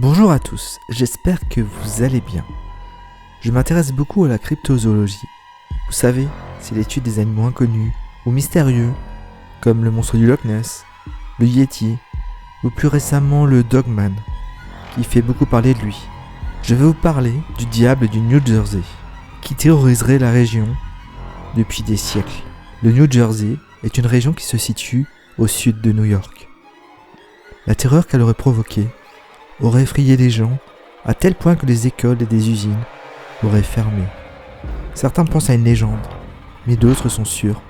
Bonjour à tous, j'espère que vous allez bien. Je m'intéresse beaucoup à la cryptozoologie. Vous savez, c'est l'étude des animaux inconnus ou mystérieux, comme le monstre du Loch Ness, le Yeti, ou plus récemment le Dogman, qui fait beaucoup parler de lui. Je vais vous parler du diable du New Jersey, qui terroriserait la région depuis des siècles. Le New Jersey est une région qui se situe au sud de New York. La terreur qu'elle aurait provoquée aurait effrayé les gens à tel point que les écoles et des usines auraient fermé. Certains pensent à une légende, mais d'autres sont sûrs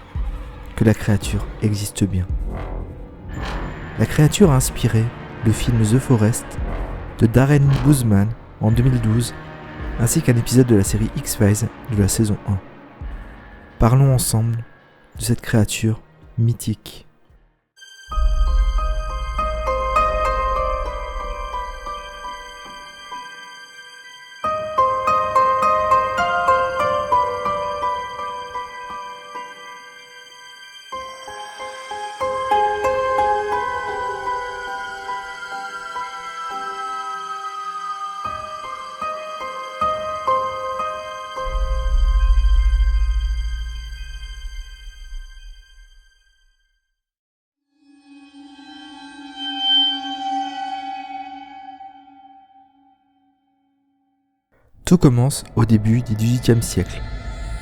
que la créature existe bien. La créature a inspiré le film The Forest de Darren Bousman en 2012, ainsi qu'un épisode de la série X-Files de la saison 1. Parlons ensemble de cette créature mythique. Tout commence au début du XVIIIe siècle.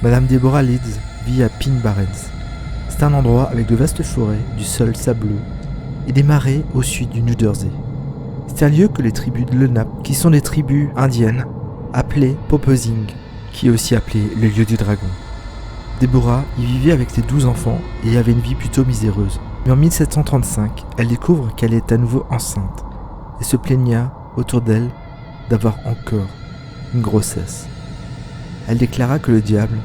Madame Deborah Leeds vit à Pin Barrens. C'est un endroit avec de vastes forêts, du sol sableux et des marais au sud du New Jersey. C'est un lieu que les tribus de Lenape, qui sont des tribus indiennes, appelaient Popozing, qui est aussi appelé le lieu du dragon. Deborah y vivait avec ses 12 enfants et avait une vie plutôt miséreuse. Mais en 1735, elle découvre qu'elle est à nouveau enceinte et se plaigna autour d'elle d'avoir encore une grossesse. Elle déclara que le diable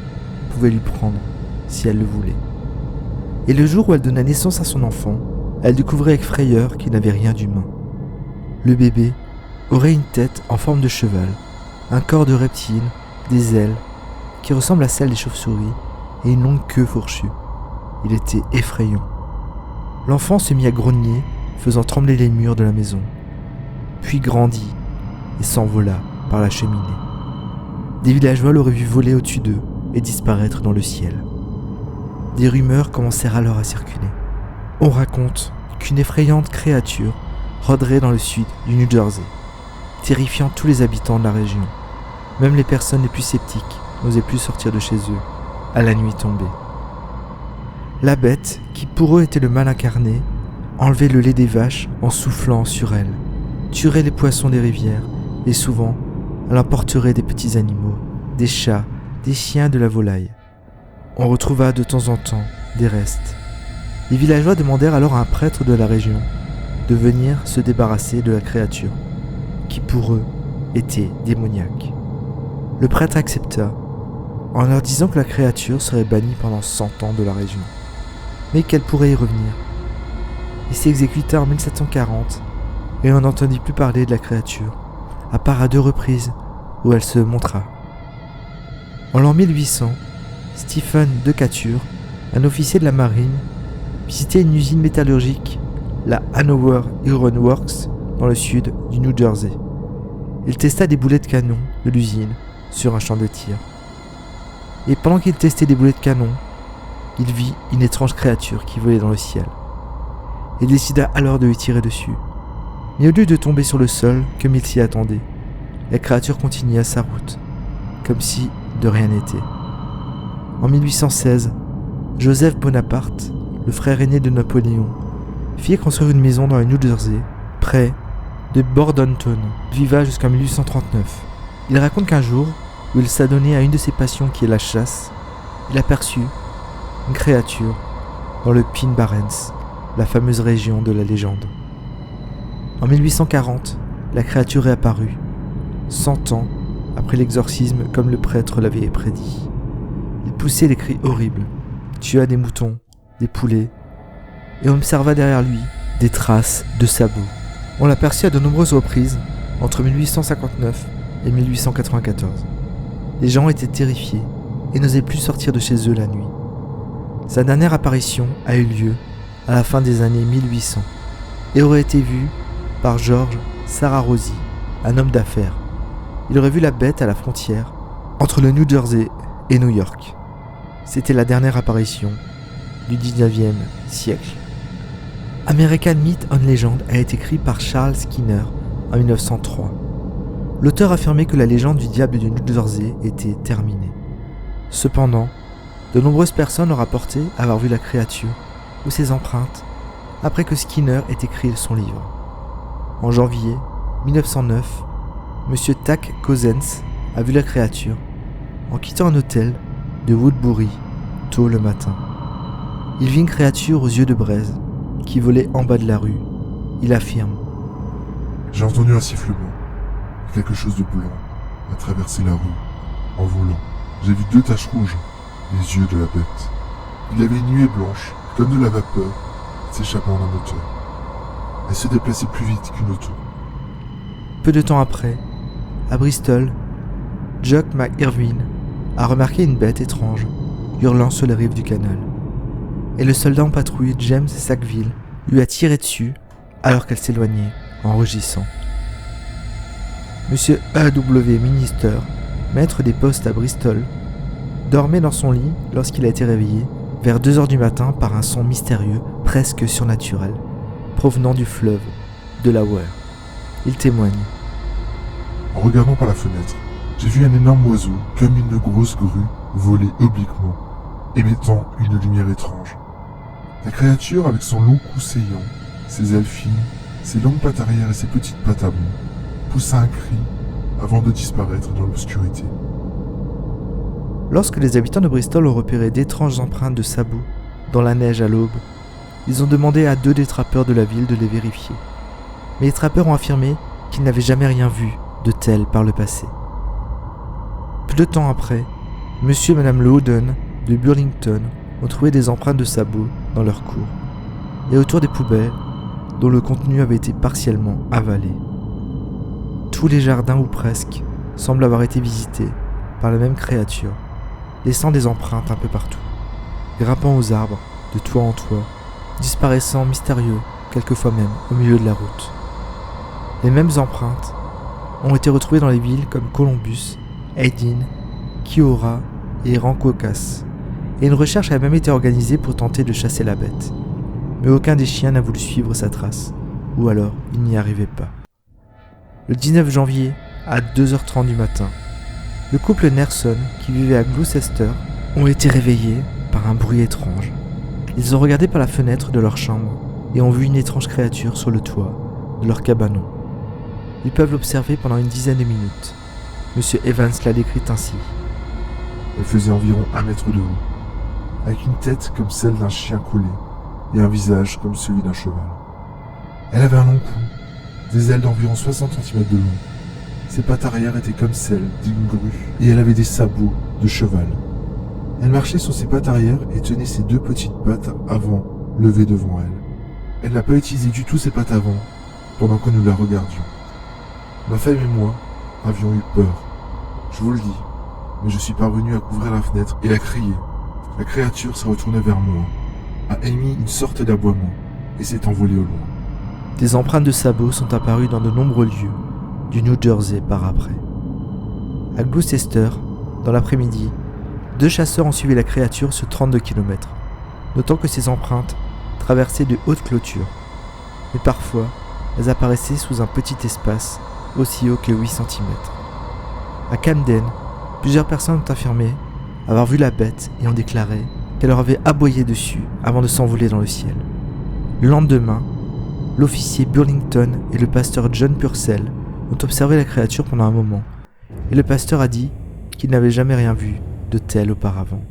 pouvait lui prendre si elle le voulait. Et le jour où elle donna naissance à son enfant, elle découvrit avec frayeur qu'il n'avait rien d'humain. Le bébé aurait une tête en forme de cheval, un corps de reptile, des ailes qui ressemblent à celles des chauves-souris et une longue queue fourchue. Il était effrayant. L'enfant se mit à grogner, faisant trembler les murs de la maison, puis grandit et s'envola par la cheminée. Des villageois l'auraient vu voler au-dessus d'eux et disparaître dans le ciel. Des rumeurs commencèrent alors à circuler. On raconte qu'une effrayante créature rôderait dans le sud du New Jersey, terrifiant tous les habitants de la région. Même les personnes les plus sceptiques n'osaient plus sortir de chez eux à la nuit tombée. La bête, qui pour eux était le mal incarné, enlevait le lait des vaches en soufflant sur elles, tuerait les poissons des rivières et souvent elle emporterait des petits animaux, des chats, des chiens, de la volaille. On retrouva de temps en temps des restes. Les villageois demandèrent alors à un prêtre de la région de venir se débarrasser de la créature, qui pour eux était démoniaque. Le prêtre accepta, en leur disant que la créature serait bannie pendant 100 ans de la région, mais qu'elle pourrait y revenir. Il s'exécuta en 1740 et on n'entendit plus parler de la créature, à part à 2 reprises où elle se montra. En l'an 1800, Stephen Decatur, un officier de la marine, visitait une usine métallurgique, la Hanover Iron Works, dans le sud du New Jersey. Il testa des boulets de canon de l'usine sur un champ de tir. Et pendant qu'il testait des boulets de canon, il vit une étrange créature qui volait dans le ciel. Il décida alors de lui tirer dessus. Mais au lieu de tomber sur le sol, comme il s'y attendait, la créature continua sa route, comme si de rien n'était. En 1816, Joseph Bonaparte, le frère aîné de Napoléon, fit construire une maison dans le New Jersey, près de Bordentown. Il vivra jusqu'en 1839. Il raconte qu'un jour, où il s'adonnait à une de ses passions qui est la chasse, il aperçut une créature dans le Pin Barrens, la fameuse région de la légende. En 1840, la créature réapparut, 100 ans après l'exorcisme comme le prêtre l'avait prédit. Il poussait des cris horribles, tua des moutons, des poulets, et on observa derrière lui des traces de sabots. On l'aperçut à de nombreuses reprises entre 1859 et 1894. Les gens étaient terrifiés et n'osaient plus sortir de chez eux la nuit. Sa dernière apparition a eu lieu à la fin des années 1800 et aurait été vue par George Sararosi, un homme d'affaires. Il aurait vu la bête à la frontière entre le New Jersey et New York. C'était la dernière apparition du 19e siècle. American Myth and Legend a été écrit par Charles Skinner en 1903. L'auteur affirmait que la légende du diable du New Jersey était terminée. Cependant, de nombreuses personnes ont rapporté avoir vu la créature ou ses empreintes après que Skinner ait écrit son livre. En janvier 1909, M. Tack Cousins a vu la créature en quittant un hôtel de Woodbury tôt le matin. Il vit une créature aux yeux de braise qui volait en bas de la rue. Il affirme: J'ai entendu un sifflement. Quelque chose de blanc a traversé la rue en volant. J'ai vu 2 taches rouges, les yeux de la bête. Il y avait une nuée blanche, comme de la vapeur, s'échappant d'un moteur. Elle se déplaçait plus vite qu'une auto. Peu de temps après, à Bristol, Jock McIrvine a remarqué une bête étrange hurlant sur les rives du canal. Et le soldat en patrouille James Sackville lui a tiré dessus alors qu'elle s'éloignait en rugissant. Monsieur A.W. Minister, maître des postes à Bristol, dormait dans son lit lorsqu'il a été réveillé vers 2h du matin par un son mystérieux, presque surnaturel, provenant du fleuve Delaware. Il témoigne: En regardant par la fenêtre, j'ai vu un énorme oiseau, comme une grosse grue, voler obliquement, émettant une lumière étrange. La créature, avec son long cou saillant, ses ailes fines, ses longues pattes arrière et ses petites pattes avant, poussa un cri avant de disparaître dans l'obscurité. Lorsque les habitants de Bristol ont repéré d'étranges empreintes de sabots dans la neige à l'aube, ils ont demandé à 2 des trappeurs de la ville de les vérifier. Mais les trappeurs ont affirmé qu'ils n'avaient jamais rien vu de tel par le passé. Peu de temps après, monsieur et madame Loudon de Burlington ont trouvé des empreintes de sabots dans leur cour et autour des poubelles dont le contenu avait été partiellement avalé. Tous les jardins ou presque semblent avoir été visités par la même créature, laissant des empreintes un peu partout, grimpant aux arbres de toit en toit, disparaissant mystérieux quelquefois même au milieu de la route. Les mêmes empreintes ont été retrouvées dans les villes comme Columbus, Aydin, Kiora et Rancocas, et une recherche a même été organisée pour tenter de chasser la bête. Mais aucun des chiens n'a voulu suivre sa trace, ou alors il n'y arrivait pas. Le 19 janvier, à 2h30 du matin, le couple Nerson, qui vivait à Gloucester, ont été réveillés par un bruit étrange. Ils ont regardé par la fenêtre de leur chambre et ont vu une étrange créature sur le toit de leur cabanon. Ils peuvent l'observer pendant une dizaine de minutes. Monsieur Evans l'a décrite ainsi. Elle faisait environ 1 mètre de haut, avec une tête comme celle d'un chien collé et un visage comme celui d'un cheval. Elle avait un long cou, des ailes d'environ 60 cm de long. Ses pattes arrière étaient comme celles d'une grue et elle avait des sabots de cheval. Elle marchait sur ses pattes arrière et tenait ses 2 petites pattes avant levées devant elle. Elle n'a pas utilisé du tout ses pattes avant pendant que nous la regardions. Ma femme et moi avions eu peur, je vous le dis, mais je suis parvenu à couvrir la fenêtre et à crier. La créature s'est retournée vers moi, a émis une sorte d'aboiement et s'est envolée au loin. Des empreintes de sabots sont apparues dans de nombreux lieux du New Jersey par après. À Gloucester, dans l'après-midi, 2 chasseurs ont suivi la créature sur 32 km, notant que ces empreintes traversaient de hautes clôtures, mais parfois elles apparaissaient sous un petit espace aussi haut que 8 cm. À Camden, plusieurs personnes ont affirmé avoir vu la bête et ont déclaré qu'elle leur avait aboyé dessus avant de s'envoler dans le ciel. Le lendemain, l'officier Burlington et le pasteur John Purcell ont observé la créature pendant un moment, et le pasteur a dit qu'il n'avait jamais rien vu de tel auparavant.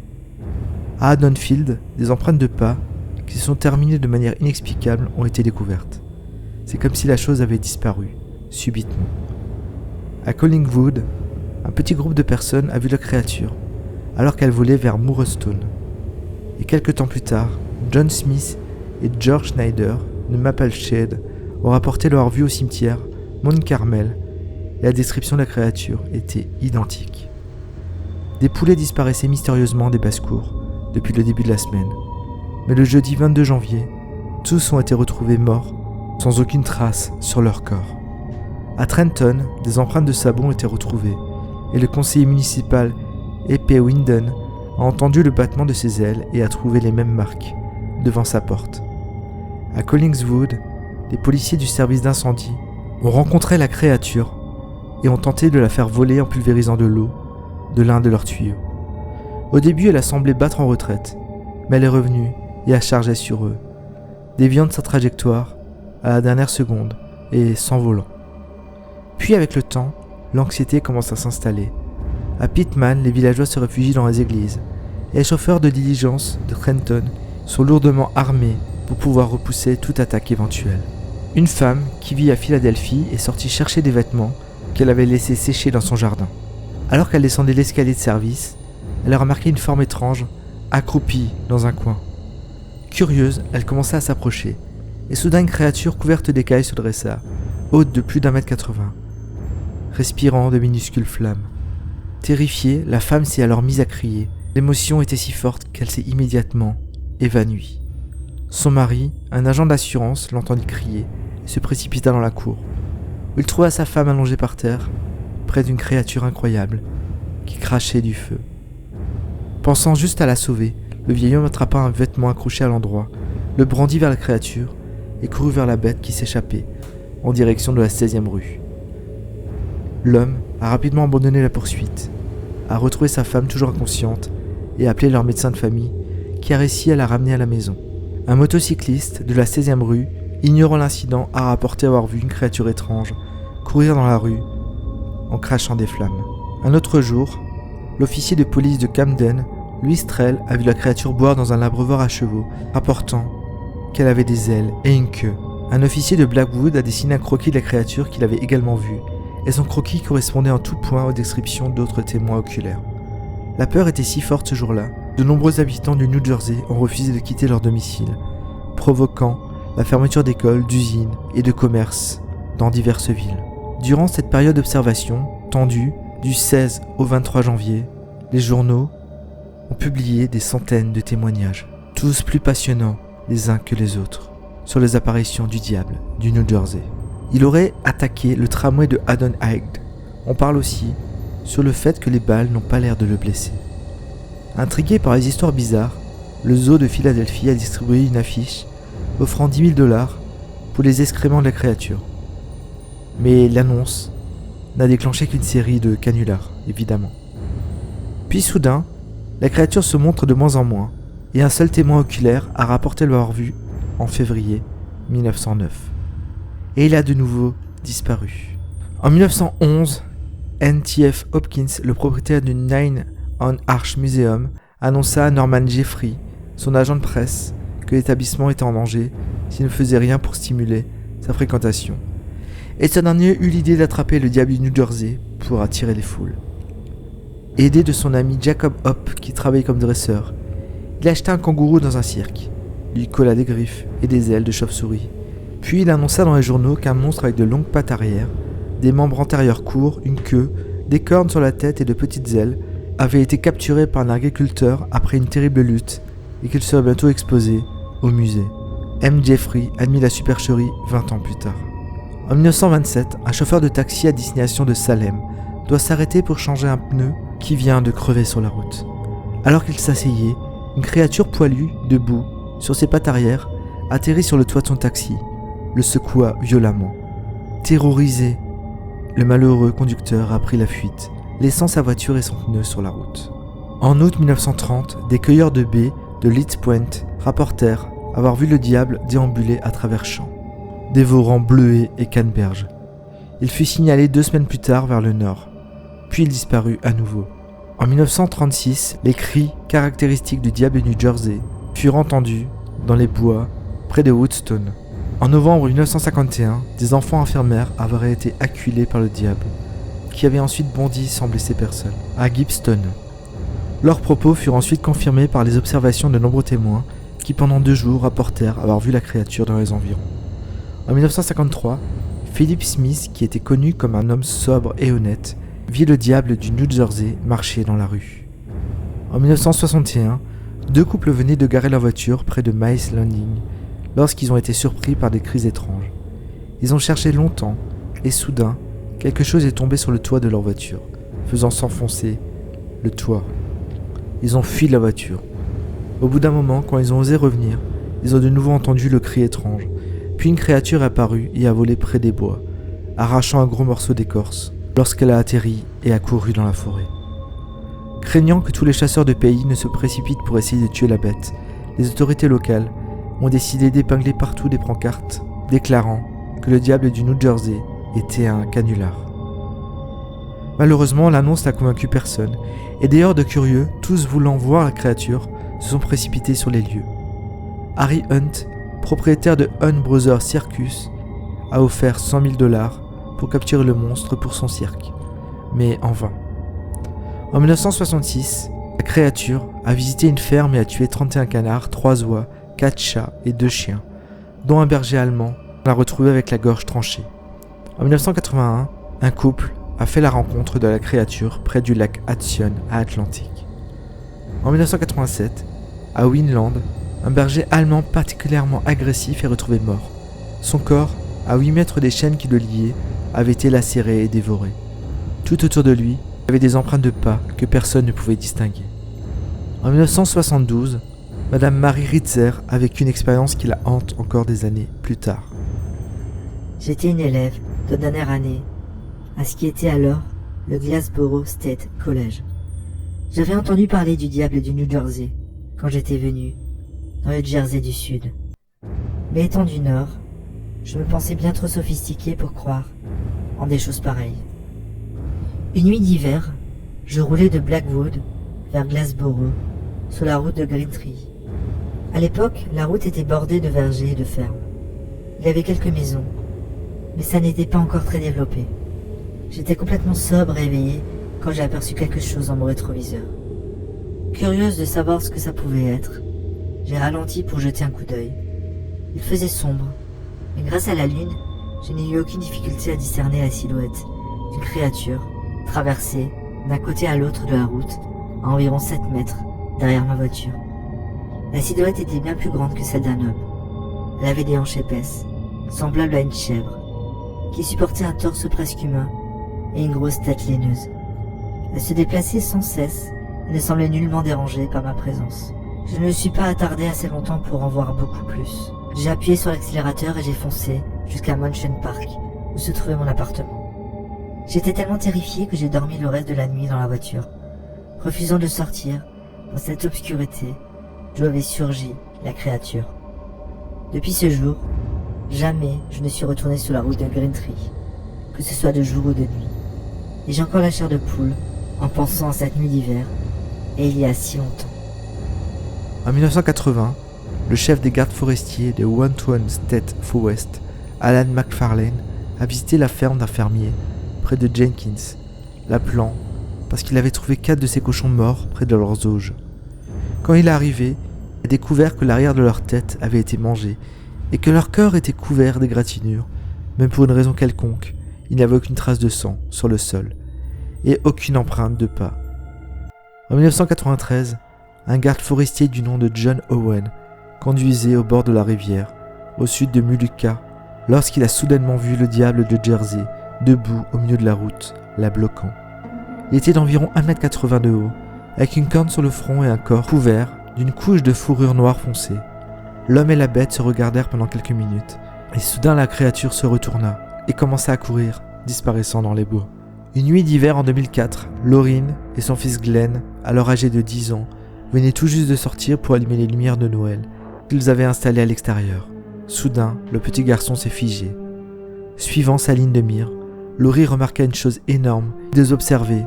À Haddonfield, des empreintes de pas qui se sont terminées de manière inexplicable ont été découvertes. C'est comme si la chose avait disparu, subitement. À Collingwood, un petit groupe de personnes a vu la créature, alors qu'elle volait vers Moorstone. Et quelques temps plus tard, John Smith et George Schneider de Mapleshade ont rapporté leur vue au cimetière Mount Carmel, et la description de la créature était identique. Des poulets disparaissaient mystérieusement des basses-cours depuis le début de la semaine, mais le jeudi 22 janvier, tous ont été retrouvés morts, sans aucune trace sur leur corps. À Trenton, des empreintes de sabot ont été retrouvées, et le conseiller municipal E.P. Winden a entendu le battement de ses ailes et a trouvé les mêmes marques devant sa porte. À Collingswood, les policiers du service d'incendie ont rencontré la créature et ont tenté de la faire voler en pulvérisant de l'eau de l'un de leurs tuyaux. Au début, elle a semblé battre en retraite, mais elle est revenue et a chargé sur eux, déviant de sa trajectoire à la dernière seconde et s'envolant. Puis avec le temps, l'anxiété commence à s'installer. À Pitman, les villageois se réfugient dans les églises, et les chauffeurs de diligence de Trenton sont lourdement armés pour pouvoir repousser toute attaque éventuelle. Une femme qui vit à Philadelphie est sortie chercher des vêtements qu'elle avait laissés sécher dans son jardin. Alors qu'elle descendait l'escalier de service, elle a remarqué une forme étrange, accroupie dans un coin. Curieuse, elle commença à s'approcher, et soudain une créature couverte d'écailles se dressa, haute de plus d'1,80 m, respirant de minuscules flammes. Terrifiée, la femme s'est alors mise à crier. L'émotion était si forte qu'elle s'est immédiatement évanouie. Son mari, un agent d'assurance, l'entendit crier et se précipita dans la cour, où il trouva sa femme allongée par terre, près d'une créature incroyable qui crachait du feu. Pensant juste à la sauver, le vieil homme attrapa un vêtement accroché à l'endroit, le brandit vers la créature et courut vers la bête qui s'échappait en direction de la 16e rue. L'homme a rapidement abandonné la poursuite, a retrouvé sa femme toujours inconsciente et a appelé leur médecin de famille qui a réussi à la ramener à la maison. Un motocycliste de la 16e rue, ignorant l'incident, a rapporté avoir vu une créature étrange courir dans la rue en crachant des flammes. Un autre jour, l'officier de police de Camden, Louis Strell, a vu la créature boire dans un abreuvoir à chevaux, rapportant qu'elle avait des ailes et une queue. Un officier de Blackwood a dessiné un croquis de la créature qu'il avait également vue, et son croquis correspondait en tout point aux descriptions d'autres témoins oculaires. La peur était si forte ce jour-là, de nombreux habitants du New Jersey ont refusé de quitter leur domicile, provoquant la fermeture d'écoles, d'usines et de commerces dans diverses villes. Durant cette période d'observation tendue, du 16 au 23 janvier, les journaux ont publié des centaines de témoignages, tous plus passionnants les uns que les autres, sur les apparitions du diable du New Jersey. Il aurait attaqué le tramway de Haddon Heights. On parle aussi sur le fait que les balles n'ont pas l'air de le blesser. Intrigué par les histoires bizarres, le zoo de Philadelphie a distribué une affiche offrant $10,000 pour les excréments de la créature. Mais l'annonce n'a déclenché qu'une série de canulars, évidemment. Puis soudain, la créature se montre de moins en moins, et un seul témoin oculaire a rapporté l'avoir vu en février 1909. Et il a de nouveau disparu. En 1911, N.T.F. Hopkins, le propriétaire du Nine on Arch Museum, annonça à Norman Jeffrey, son agent de presse, que l'établissement était en danger s'il ne faisait rien pour stimuler sa fréquentation. Et ce dernier eut l'idée d'attraper le diable du New Jersey pour attirer les foules. Aidé de son ami Jacob Hope, qui travaillait comme dresseur, il acheta un kangourou dans un cirque, lui colla des griffes et des ailes de chauve-souris. Puis il annonça dans les journaux qu'un monstre avec de longues pattes arrière, des membres antérieurs courts, une queue, des cornes sur la tête et de petites ailes, avait été capturé par un agriculteur après une terrible lutte et qu'il serait bientôt exposé au musée. M. Jeffrey admit la supercherie 20 ans plus tard. En 1927, un chauffeur de taxi à destination de Salem doit s'arrêter pour changer un pneu qui vient de crever sur la route. Alors qu'il s'asseyait, une créature poilue, debout, sur ses pattes arrière, atterrit sur le toit de son taxi, le secoua violemment. Terrorisé, le malheureux conducteur a pris la fuite, laissant sa voiture et son pneu sur la route. En août 1930, des cueilleurs de baies de Leeds Point rapportèrent avoir vu le diable déambuler à travers champs, dévorant bleuets et canneberges. Il fut signalé 2 semaines plus tard vers le nord, puis il disparut à nouveau. En 1936, les cris caractéristiques du diable de New Jersey furent entendus dans les bois près de Woodstone. En novembre 1951, des enfants infirmières avaient été acculés par le diable, qui avait ensuite bondi sans blesser personne, à Gibbston. Leurs propos furent ensuite confirmés par les observations de nombreux témoins qui pendant 2 jours rapportèrent avoir vu la créature dans les environs. En 1953, Philip Smith, qui était connu comme un homme sobre et honnête, vit le diable du New Jersey marcher dans la rue. En 1961, 2 couples venaient de garer leur voiture près de Miles Landing lorsqu'ils ont été surpris par des cris étranges. Ils ont cherché longtemps et soudain, quelque chose est tombé sur le toit de leur voiture, faisant s'enfoncer le toit. Ils ont fui la voiture. Au bout d'un moment, quand ils ont osé revenir, ils ont de nouveau entendu le cri étrange. Puis une créature est apparue et a volé près des bois, arrachant un gros morceau d'écorce lorsqu'elle a atterri et a couru dans la forêt. Craignant que tous les chasseurs de pays ne se précipitent pour essayer de tuer la bête, les autorités locales ont décidé d'épingler partout des pancartes déclarant que le diable du New Jersey était un canular. Malheureusement, l'annonce n'a convaincu personne, et des hordes de curieux, tous voulant voir la créature, se sont précipités sur les lieux. Harry Hunt, propriétaire de Hunt Brothers Circus, a offert $100,000 pour capturer le monstre pour son cirque, mais en vain. En 1966, la créature a visité une ferme et a tué 31 canards, 3 oies, 4 chats et 2 chiens, dont un berger allemand l'a retrouvé avec la gorge tranchée. En 1981, un couple a fait la rencontre de la créature près du lac Hudson à Atlantique. En 1987, à Winland, un berger allemand particulièrement agressif est retrouvé mort. Son corps, à 8 mètres des chaînes qui le liaient, avait été lacéré et dévoré. Tout autour de lui, il y avait des empreintes de pas que personne ne pouvait distinguer. En 1972, Madame Marie Ritzer a vécu une expérience qui la hante encore des années plus tard. J'étais une élève de dernière année à ce qui était alors le Glassboro State College. J'avais entendu parler du diable du New Jersey quand j'étais venu dans le Jersey du Sud. Mais étant du Nord, je me pensais bien trop sophistiqué pour croire en des choses pareilles. Une nuit d'hiver, je roulais de Blackwood vers Glassboro sur la route de Green Tree. À l'époque, la route était bordée de vergers et de fermes. Il y avait quelques maisons, mais ça n'était pas encore très développé. J'étais complètement sobre et éveillé quand j'ai aperçu quelque chose dans mon rétroviseur. Curieuse de savoir ce que ça pouvait être, j'ai ralenti pour jeter un coup d'œil. Il faisait sombre, mais grâce à la lune, je n'ai eu aucune difficulté à discerner la silhouette d'une créature traversée d'un côté à l'autre de la route à environ 7 mètres derrière ma voiture. La silhouette était bien plus grande que celle d'un homme. Elle avait des hanches épaisses, semblables à une chèvre, qui supportait un torse presque humain et une grosse tête laineuse. Elle se déplaçait sans cesse et ne semblait nullement dérangée par ma présence. Je ne me suis pas attardé assez longtemps pour en voir beaucoup plus. J'ai appuyé sur l'accélérateur et j'ai foncé jusqu'à Mansion Park, où se trouvait mon appartement. J'étais tellement terrifié que j'ai dormi le reste de la nuit dans la voiture, refusant de sortir dans cette obscurité d'où avait surgi la créature. Depuis ce jour, jamais je ne suis retourné sur la route de Green Tree, que ce soit de jour ou de nuit. Et j'ai encore la chair de poule en pensant à cette nuit d'hiver, et il y a si longtemps. En 1980, le chef des gardes forestiers de 120 State Forest, Alan McFarlane, a visité la ferme d'un fermier près de Jenkins, l'appelant parce qu'il avait trouvé 4 de ses cochons morts près de leurs auges. Quand il est arrivé, il a découvert que l'arrière de leur tête avait été mangé et que leur cœur était couvert d'égratignures, même pour une raison quelconque. Il n'y avait aucune trace de sang sur le sol et aucune empreinte de pas. En 1993, un garde forestier du nom de John Owen conduisait au bord de la rivière, au sud de Muluka, lorsqu'il a soudainement vu le diable de Jersey debout au milieu de la route, la bloquant. Il était d'environ 1,80 m de haut, avec une corne sur le front et un corps couvert d'une couche de fourrure noire foncée. L'homme et la bête se regardèrent pendant quelques minutes, et soudain la créature se retourna et commença à courir, disparaissant dans les bois. Une nuit d'hiver en 2004, Lauryn et son fils Glenn, alors âgé de 10 ans, venaient tout juste de sortir pour allumer les lumières de Noël qu'ils avaient installées à l'extérieur. Soudain, le petit garçon s'est figé. Suivant sa ligne de mire, Laurie remarqua une chose énorme et les observer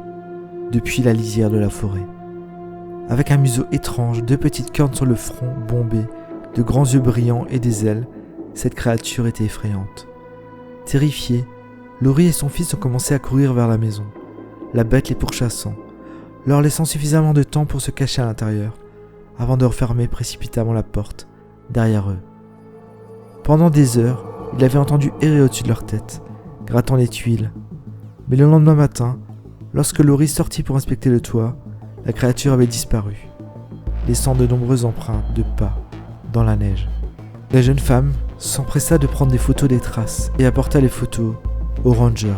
depuis la lisière de la forêt. Avec un museau étrange, 2 petites cornes sur le front bombé, de grands yeux brillants et des ailes, cette créature était effrayante. Terrifiés, Laurie et son fils ont commencé à courir vers la maison, la bête les pourchassant, leur laissant suffisamment de temps pour se cacher à l'intérieur, avant de refermer précipitamment la porte derrière eux. Pendant des heures, ils l'avaient entendu errer au-dessus de leur tête, grattant les tuiles. Mais le lendemain matin, lorsque Laurie sortit pour inspecter le toit, la créature avait disparu, laissant de nombreuses empreintes de pas dans la neige. La jeune femme s'empressa de prendre des photos des traces et apporta les photos aux rangers.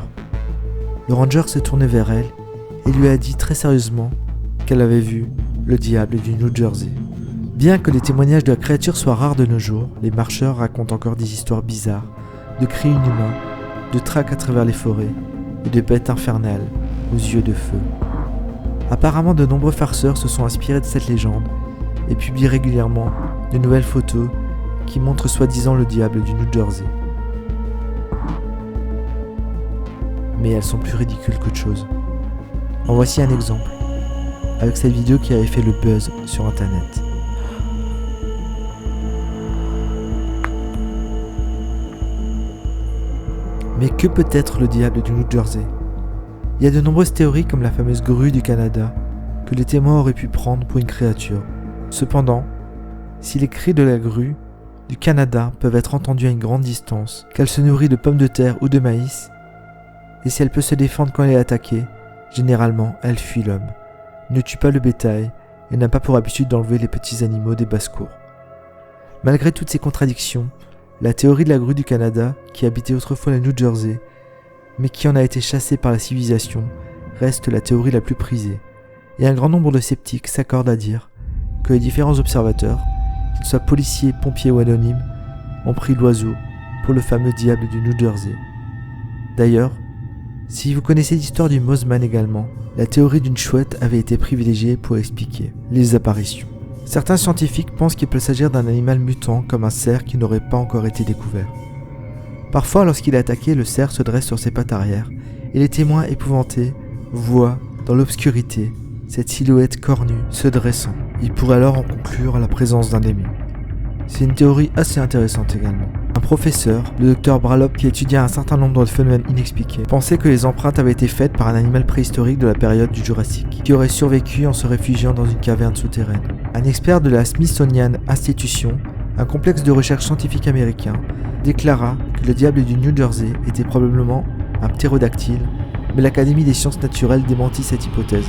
Le ranger s'est tourné vers elle et lui a dit très sérieusement qu'elle avait vu le diable du New Jersey. Bien que les témoignages de la créature soient rares de nos jours, les marcheurs racontent encore des histoires bizarres, de cris inhumains, de traques à travers les forêts et de bêtes infernales aux yeux de feu. Apparemment, de nombreux farceurs se sont inspirés de cette légende et publient régulièrement de nouvelles photos qui montrent soi-disant le diable du New Jersey. Mais elles sont plus ridicules qu'autre chose. En voici un exemple, avec cette vidéo qui avait fait le buzz sur internet. Mais que peut être le diable du New Jersey ? Il y a de nombreuses théories comme la fameuse grue du Canada que les témoins auraient pu prendre pour une créature. Cependant, si les cris de la grue du Canada peuvent être entendus à une grande distance, qu'elle se nourrit de pommes de terre ou de maïs, et si elle peut se défendre quand elle est attaquée, généralement elle fuit l'homme, ne tue pas le bétail et n'a pas pour habitude d'enlever les petits animaux des basses-cours. Malgré toutes ces contradictions, la théorie de la grue du Canada, qui habitait autrefois le New Jersey, mais qui en a été chassée par la civilisation, reste la théorie la plus prisée, et un grand nombre de sceptiques s'accordent à dire que les différents observateurs, qu'ils soient policiers, pompiers ou anonymes, ont pris l'oiseau pour le fameux diable du New Jersey. D'ailleurs, si vous connaissez l'histoire du Mothman également, la théorie d'une chouette avait été privilégiée pour expliquer les apparitions. Certains scientifiques pensent qu'il peut s'agir d'un animal mutant comme un cerf qui n'aurait pas encore été découvert. Parfois, lorsqu'il est attaqué, le cerf se dresse sur ses pattes arrière et les témoins épouvantés voient dans l'obscurité cette silhouette cornue se dressant. Ils pourraient alors en conclure à la présence d'un ennemi. C'est une théorie assez intéressante également. Un professeur, le Dr Bralop, qui étudiait un certain nombre de phénomènes inexpliqués, pensait que les empreintes avaient été faites par un animal préhistorique de la période du Jurassique, qui aurait survécu en se réfugiant dans une caverne souterraine. Un expert de la Smithsonian Institution, un complexe de recherche scientifique américain, déclara que le diable du New Jersey était probablement un ptérodactyle, mais l'Académie des sciences naturelles démentit cette hypothèse,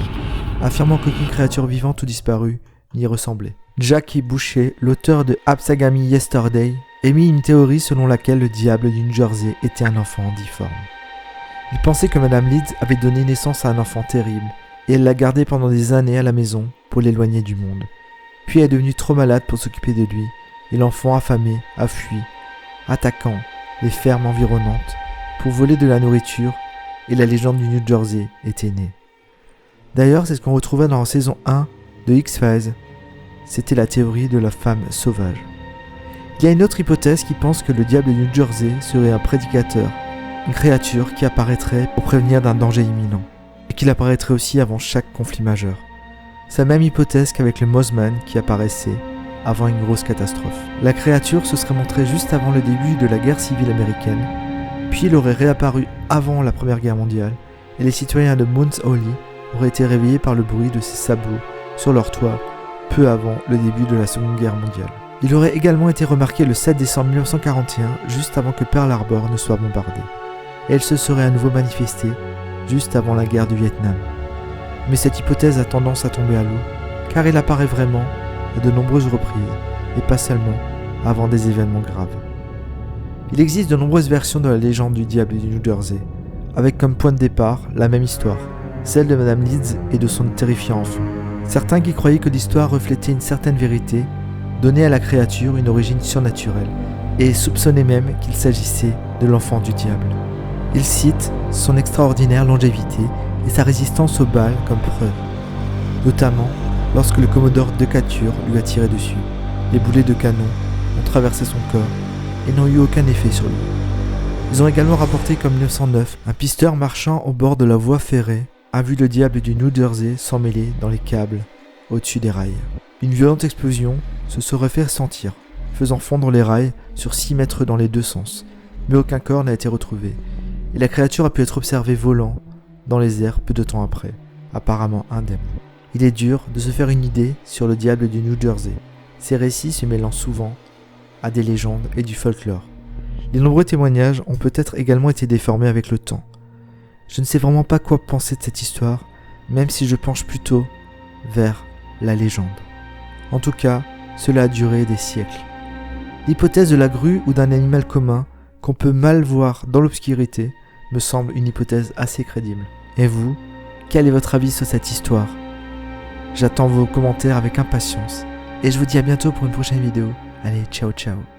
affirmant qu'aucune créature vivante ou disparue n'y ressemblait. Jackie Boucher, l'auteur de Absagami Yesterday, émit une théorie selon laquelle le diable du New Jersey était un enfant difforme. Il pensait que Madame Leeds avait donné naissance à un enfant terrible, et elle l'a gardé pendant des années à la maison pour l'éloigner du monde. Puis elle est devenue trop malade pour s'occuper de lui, et l'enfant affamé a fui, attaquant les fermes environnantes pour voler de la nourriture, et la légende du New Jersey était née. D'ailleurs, c'est ce qu'on retrouvait dans la saison 1 de X-Files. C'était la théorie de la femme sauvage. Il y a une autre hypothèse qui pense que le diable du New Jersey serait un prédicateur, une créature qui apparaîtrait pour prévenir d'un danger imminent, et qu'il apparaîtrait aussi avant chaque conflit majeur. C'est la même hypothèse qu'avec le Mothman qui apparaissait avant une grosse catastrophe. La créature se serait montrée juste avant le début de la guerre civile américaine, puis il aurait réapparu avant la Première Guerre mondiale, et les citoyens de Mount Holly auraient été réveillés par le bruit de ses sabots sur leur toit peu avant le début de la Seconde Guerre mondiale. Il aurait également été remarqué le 7 décembre 1941, juste avant que Pearl Harbor ne soit bombardée, et elle se serait à nouveau manifestée juste avant la guerre du Vietnam. Mais cette hypothèse a tendance à tomber à l'eau, car elle apparaît vraiment à de nombreuses reprises, et pas seulement avant des événements graves. Il existe de nombreuses versions de la légende du diable du New Jersey, avec comme point de départ la même histoire, celle de Madame Leeds et de son terrifiant enfant. Certains qui croyaient que l'histoire reflétait une certaine vérité donnaient à la créature une origine surnaturelle, et soupçonnaient même qu'il s'agissait de l'enfant du diable. Ils citent son extraordinaire longévité et sa résistance aux balles comme preuve, notamment lorsque le commodore Decatur lui a tiré dessus. Les boulets de canon ont traversé son corps et n'ont eu aucun effet sur lui. Ils ont également rapporté qu'en 1909, un pisteur marchant au bord de la voie ferrée a vu le diable du New Jersey s'emmêler dans les câbles au-dessus des rails. Une violente explosion se serait fait sentir, faisant fondre les rails sur 6 mètres dans les deux sens, mais aucun corps n'a été retrouvé, et la créature a pu être observée volant dans les airs peu de temps après, apparemment indemne. Il est dur de se faire une idée sur le diable du New Jersey, ces récits se mêlant souvent à des légendes et du folklore. Les nombreux témoignages ont peut-être également été déformés avec le temps. Je ne sais vraiment pas quoi penser de cette histoire, même si je penche plutôt vers la légende. En tout cas, cela a duré des siècles. L'hypothèse de la grue ou d'un animal commun qu'on peut mal voir dans l'obscurité me semble une hypothèse assez crédible. Et vous, quel est votre avis sur cette histoire? J'attends vos commentaires avec impatience. Et je vous dis à bientôt pour une prochaine vidéo. Allez, ciao ciao.